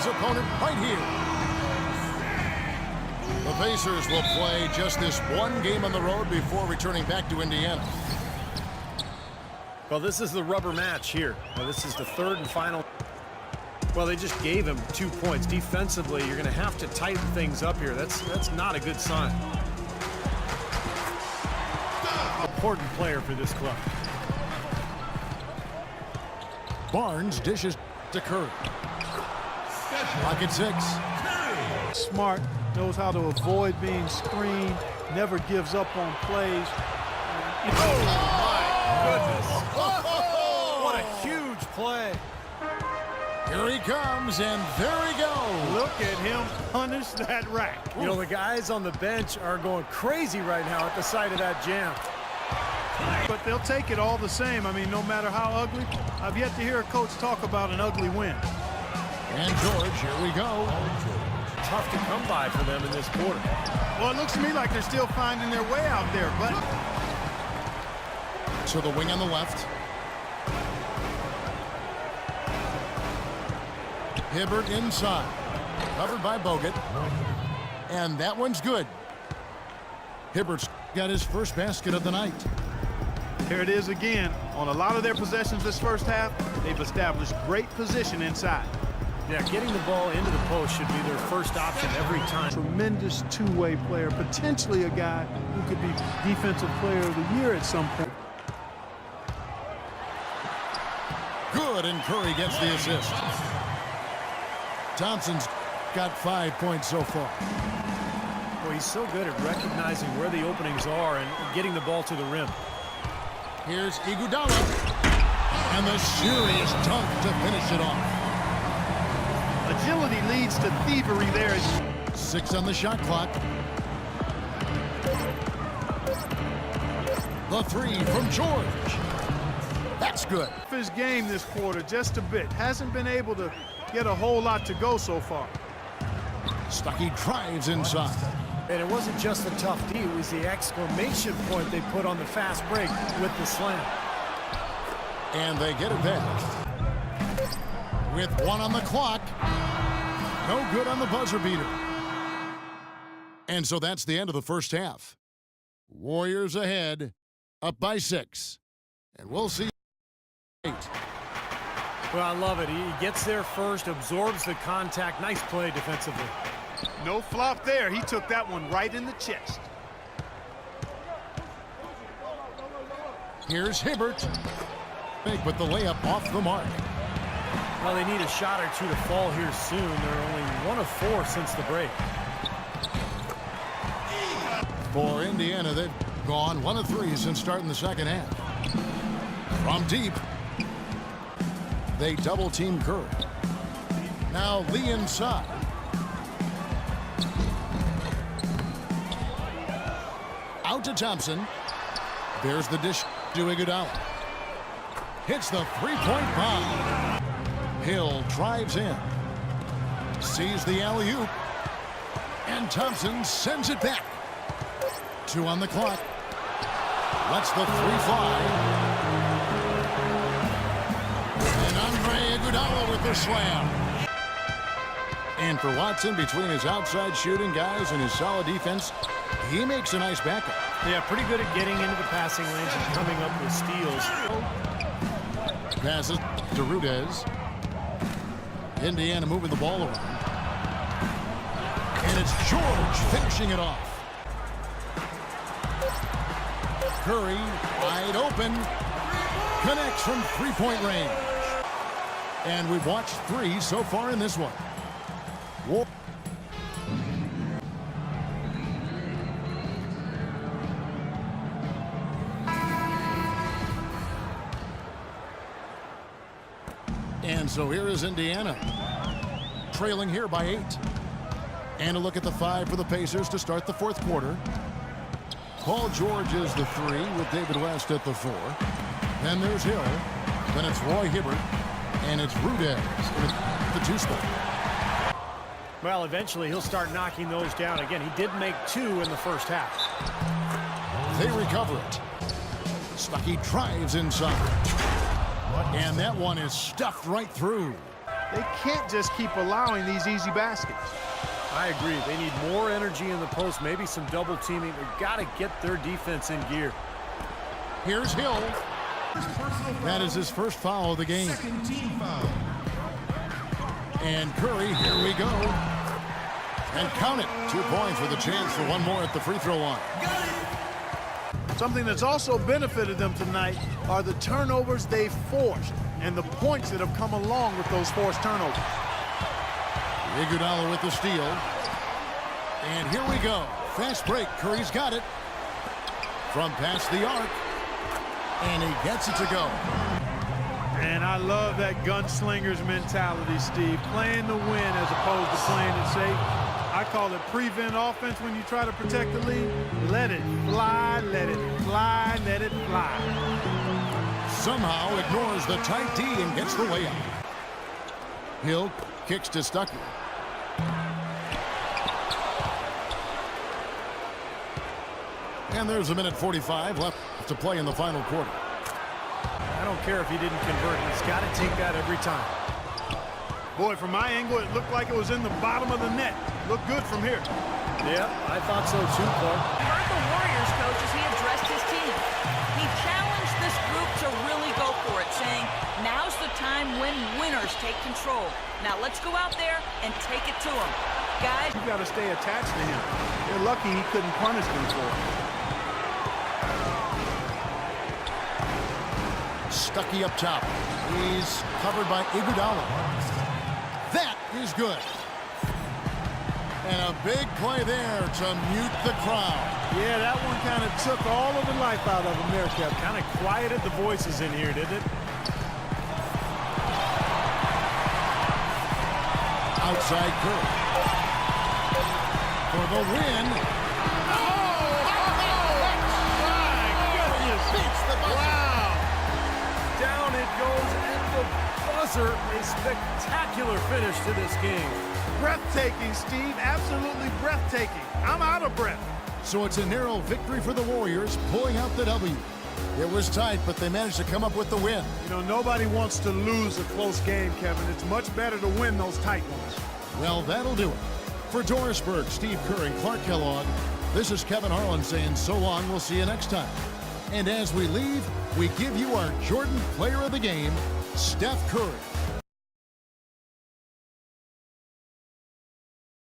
his opponent right here. The Pacers will play just this one game on the road before returning back to Indiana. Well, this is the rubber match here. Now, this is the third and final. Well, they just gave him 2 points. Defensively, you're going to have to tighten things up here. That's not a good sign. Important player for this club. Barnes dishes to Curry. Pocket 6. Smart, knows how to avoid being screened, never gives up on plays. Oh, my goodness. What a huge play. Here he comes, and there he goes. Look at him punish that rack. You know, the guys on the bench are going crazy right now at the sight of that jam. But they'll take it all the same. I mean, no matter how ugly. I've yet to hear a coach talk about an ugly win. And George, here we go. Tough to come by for them in this quarter. Well, it looks to me like they're still finding their way out there, but... To the wing on the left. Hibbert inside. Covered by Bogut. And that one's good. Hibbert's got his first basket of the night. Here it is again. On a lot of their possessions this first half, they've established great position inside. Yeah, getting the ball into the post should be their first option every time. Tremendous two-way player, potentially a guy who could be Defensive Player of the Year at some point. Good, and Curry gets the assist. Thompson's got 5 points so far. Well, he's so good at recognizing where the openings are and getting the ball to the rim. Here's Iguodala. And the serious dunk to finish it off. Agility leads to thievery there. 6 on the shot clock. The 3 from George. That's good. His game this quarter just a bit. Hasn't been able to get a whole lot to go so far. Stuckey drives inside. And it wasn't just the tough D, it was the exclamation point they put on the fast break with the slam. And they get it back. With 1 on the clock. No good on the buzzer beater. And so that's the end of the first half. Warriors ahead, up by 6. And we'll see 8. Well, I love it. He gets there first, absorbs the contact. Nice play defensively. No flop there. He took that one right in the chest. Here's Hibbert. Big, but the layup off the mark. Well, they need a shot or two to fall here soon. They're only 1 of 4 since the break. For Indiana, they've gone 1 of 3 since starting the second half. From deep. They double-team Curry. Now Lee inside. Out to Thompson. There's the dish to Iguodala. Hits the three-point bomb. Hill drives in. Sees the alley-oop. And Thompson sends it back. 2 on the clock. Lets the 3 fly. Iguodala with the slam. And for Watson, between his outside shooting guys and his solid defense, he makes a nice backup. Yeah, pretty good at getting into the passing lanes and coming up with steals. Passes to Rudez. Indiana moving the ball around. And it's George finishing it off. Curry wide open. Connects from three-point range. And we've watched 3 so far in this one. And so here is Indiana, trailing here by 8. And a look at the 5 for the Pacers to start the fourth quarter. Paul George is the 3 with David West at the 4. Then there's Hill. Then it's Roy Hibbert. And it's Rudez with the 2 spot. Well, eventually he'll start knocking those down. Again, he did make 2 in the first half. They recover it. Stuckey drives inside. And that one is stuffed right through. They can't just keep allowing these easy baskets. I agree. They need more energy in the post, maybe some double teaming. They've got to get their defense in gear. Here's Hill. That is his first foul of the game. Second team foul. And Curry, here we go. And count it. 2 points with a chance for one more at the free throw line. Something that's also benefited them tonight are the turnovers they've forced and the points that have come along with those forced turnovers. Iguodala with the steal. And here we go. Fast break. Curry's got it. From past the arc. And he gets it to go. And I love that gunslinger's mentality, Steve. Playing to win as opposed to playing it safe. I call it prevent offense when you try to protect the lead. Let it fly, let it fly, let it fly. Somehow ignores the tight D and gets the layup. Hill kicks to Stuckey. And there's a minute 45 left to play in the final quarter. I don't care if he didn't convert. He's got to take that every time. Boy, from my angle, it looked like it was in the bottom of the net. Looked good from here. Yeah, I thought so too, Clark. You heard the Warriors coach as he addressed his team. He challenged this group to really go for it, saying, now's the time when winners take control. Now let's go out there and take it to them. Guys, You got to stay attached to him. They're lucky he couldn't punish them for it. Stuckey up top. He's covered by Iguodala. That is good. And a big play there to mute the crowd. Yeah, that one kind of took all of the life out of them there, Kevin. Kind of quieted the voices in here, didn't it? Outside Curry. For the win. Wow. Down it goes at the buzzer. A spectacular finish to this game. Breathtaking, Steve. Absolutely breathtaking. I'm out of breath. So it's a narrow victory for the Warriors, pulling out the W. It was tight, but they managed to come up with the win. You know, nobody wants to lose a close game, Kevin. It's much better to win those tight ones. Well, that'll do it. For Dorisburg, Steve Kerr and Clark Kellogg, this is Kevin Harlan saying so long. We'll see you next time. And as we leave, we give you our Jordan Player of the Game, Steph Curry.